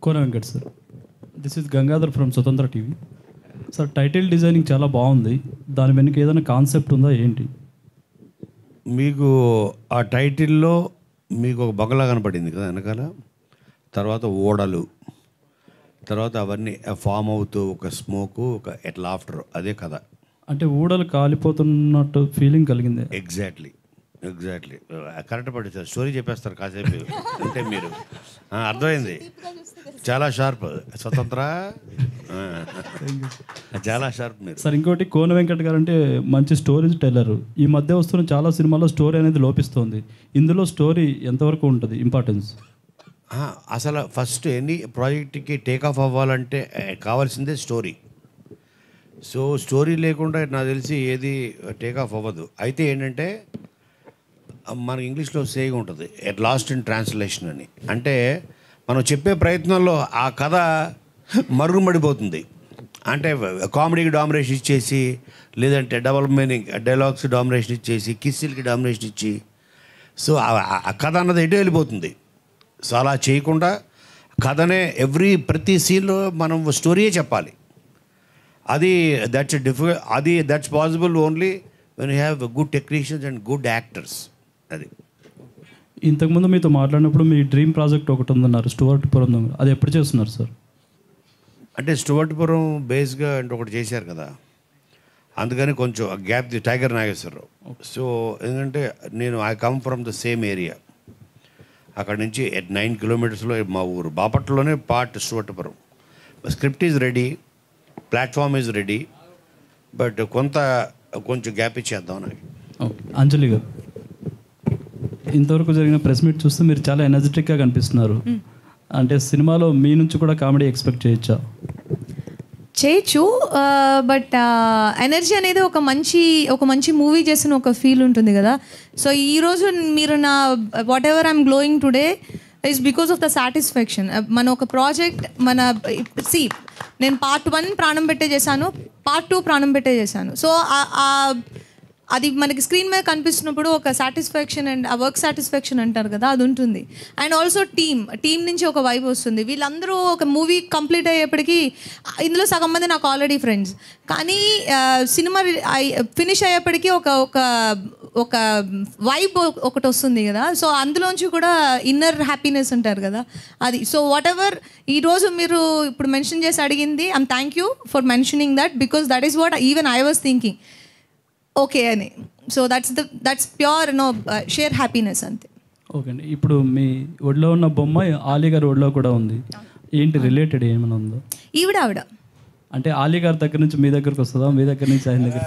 Kona Venkat sir. This is Gangadhar from స్వతంత్ర TV. Sir title designing చాలా బాగుంది, దాని వెనుక ఏదైనా కాన్సెప్ట్ ఉందా ఏంటి? మీకు ఆ టైటిల్లో మీకు ఒక బంగ్లా కనపడింది కదా వెనకాల, తర్వాత ఓడలు, తర్వాత అవన్నీ ఫామ్ అవుతూ ఒక స్మోకు, ఒక ఎట్లా ఆఫ్టర్, అదే కథ. అంటే ఊడలు కాలిపోతున్నట్టు ఫీలింగ్ కలిగింది. ఎగ్జాక్ట్లీ కరెక్ట్ పడి సార్, స్టోరీ చెప్పేస్తారు కాసేపు అంటే మీరు అర్థమైంది. చాలా షార్ప్ స్వతంత్ర, చాలా షార్ప్ మీరు. సార్ ఇంకోటి, కోన వెంకట్ గారు అంటే మంచి స్టోరీ టెల్లర్. ఈ మధ్య వస్తున్న చాలా సినిమాల్లో స్టోరీ అనేది లోపిస్తుంది. ఇందులో స్టోరీ ఎంతవరకు ఉంటుంది ఇంపార్టెన్స్? అసలు ఫస్ట్ ఎనీ ప్రాజెక్ట్కి టేక్ ఆఫ్ అవ్వాలంటే కావాల్సిందే స్టోరీ. సో స్టోరీ లేకుండా నాకు తెలిసి ఏది టేక్ ఆఫ్ అవ్వదు. అయితే ఏంటంటే మన ఇంగ్లీష్లో సేయింగ్ ఉంటుంది, ఎట్ లాస్ట్ ఇన్ ట్రాన్స్లేషన్ అని. అంటే మనం చెప్పే ప్రయత్నంలో ఆ కథ మరుగుమడిపోతుంది. అంటే కామెడీకి డామినేషన్ ఇచ్చేసి, లేదంటే డబల్ మీనింగ్ డైలాగ్స్ డామినేషన్ ఇచ్చేసి, కిస్సిల్కి డామినేషన్ ఇచ్చి, సో ఆ కథ అన్నది ఎటు వెళ్ళిపోతుంది. సో అలా చేయకుండా కథనే ప్రతి సీన్లో మనం స్టోరీయే చెప్పాలి. అది that's possible only when you have good technicians and good actors. అది ఇంతకుముందు మీతో మాట్లాడినప్పుడు మీ డ్రీమ్ ప్రాజెక్ట్ ఒకటి ఉందన్నారు, స్టువర్ట్పురం. అది ఎప్పుడు చేస్తున్నారు సార్? అంటే స్టువర్ట్పురం బేస్గా అంటే ఒకటి చేశారు కదా, అందుకని కొంచెం గ్యాప్ టైగర్ నాగేశ్వరరావు. సో ఎందుకంటే I come from the same area. అక్కడ నుంచి 9 కిలోమీటర్స్లో మా ఊరు బాపట్లలోనే part Stuartpuram. Script is ready, platform is ready, but కొంచెం గ్యాప్ ఇచ్చేద్దాం నాకు. ఓకే. అంజలి గారు, ఇంతవరకు జరిగిన ప్రెస్ మీట్ చూస్తే మీరు చాలా ఎనర్జెటిక్గా కనిపిస్తున్నారు. అంటే సినిమాలో మీ నుంచి కూడా కామెడీ ఎక్స్పెక్ట్ చేయొచ్చు. బట్ ఎనర్జీ అనేది ఒక మంచి మూవీ చేసిన ఒక ఫీల్ ఉంటుంది కదా. సో ఈరోజు మీరు నా what ever I'm glowing today is because of the satisfaction. మన ఒక ప్రాజెక్ట్ నేను పార్ట్ 1 ప్రాణం పెట్టే చేశాను, పార్ట్ 2 ప్రాణం పెట్టే చేశాను. సో అది మనకి స్క్రీన్ మీద కనిపిస్తున్నప్పుడు ఒక సాటిస్ఫాక్షన్ అండ్ ఆ వర్క్ సాటిస్ఫాక్షన్ అంటారు కదా, అది ఉంటుంది. అండ్ ఆల్సో టీమ్ నుంచి ఒక వైబ్ వస్తుంది. వీళ్ళందరూ ఒక మూవీ కంప్లీట్ అయ్యేప్పటికీ, ఇందులో సగం మంది నాకు ఆల్రెడీ ఫ్రెండ్స్, కానీ సినిమా ఫినిష్ అయ్యేప్పటికీ ఒక వైబ్ ఒకటి వస్తుంది కదా. సో అందులోంచి కూడా ఇన్నర్ హ్యాపీనెస్ అంటారు కదా, అది. సో వాట్ ఎవర్ ఈరోజు మీరు ఇప్పుడు మెన్షన్ చేసి అడిగింది, I'm thank you for mentioning that, because that is what even I was thinking. Okay అని. So that's pure share happiness అంతే. ఓకే అండి. ఇప్పుడు మీ ఒడిలో ఉన్న బొమ్మ ఆలీ గారి ఒడిలో కూడా ఉంది. ఏంటి రిలేటెడ్ ఏమైనా ఉందో? ఆవిడ అంటే ఆలీ గారి దగ్గర నుంచి మీ దగ్గరకు వస్తుందా, మీ దగ్గర నుంచి ఆయన దగ్గర?